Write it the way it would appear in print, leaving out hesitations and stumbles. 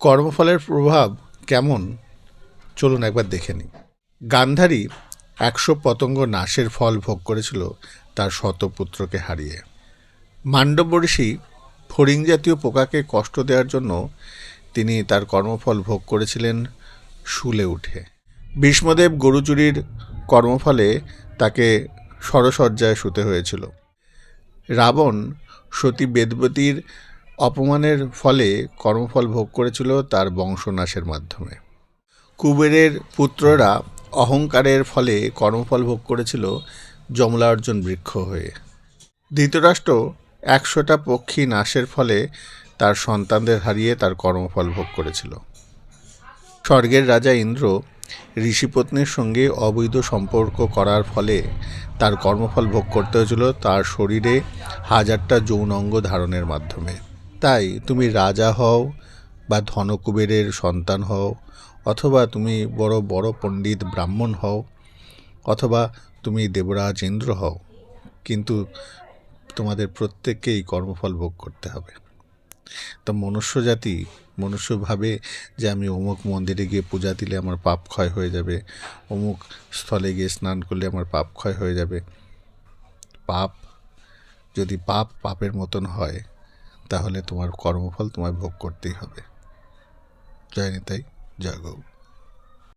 কর্মফলের প্রভাব কেমন চলুন একবার দেখে নিই। গান্ধারী 100 পতঙ্গ নাশের ফল ভোগ করেছিল তার শতপুত্রকে হারিয়ে। মান্ডব ঋষি ফড়িং জাতীয় পোকাকে কষ্ট দেওয়ার জন্য তিনি তার কর্মফল ভোগ করেছিলেন শুলে উঠে। ভীষ্মদেব গরুচুরির কর্মফলে তাকে সরসজ্জায় শুতে হয়েছিল। রাবণ সতী বেদবতীর অপমানের ফলে কর্মফল ভোগ করেছিল তার বংশনাশের মাধ্যমে। কুবেরের পুত্ররা অহংকারের ফলে কর্মফল ভোগ করেছিল যমলার্জুন বৃক্ষ হয়ে। ধৃতরাষ্ট্র 100টা পক্ষী নাশের ফলে তার সন্তানদের হারিয়ে তার কর্মফল ভোগ করেছিল। স্বর্গের রাজা ইন্দ্র ঋষিপত্নীর সঙ্গে অবৈধ সম্পর্ক করার ফলে তার কর্মফল ভোগ করতে হয়েছিল তার শরীরে 1000টা যৌন অঙ্গ ধারণের মাধ্যমে। তাই তুমি রাজা হও বা ধনকুবেরের সন্তান হও, অথবা তুমি বড় বড় পণ্ডিত ব্রাহ্মণ হও, অথবা তুমি দেবরাজ ইন্দ্র হও, কিন্তু তোমাদের প্রত্যেককেই কর্মফল ভোগ করতে হবে। তো মনুষ্য ভাবে যে আমি অমুক মন্দিরে গিয়ে পূজা দিলে আমার পাপ ক্ষয় হয়ে যাবে, অমুক স্থলে গিয়ে স্নান করলে আমার পাপ ক্ষয় হয়ে যাবে। যদি পাপের মতন হয় তাহলে তোমার কর্মফল তোমায় ভোগ করতেই হবে। জয় নিতাই, জয় গৌ।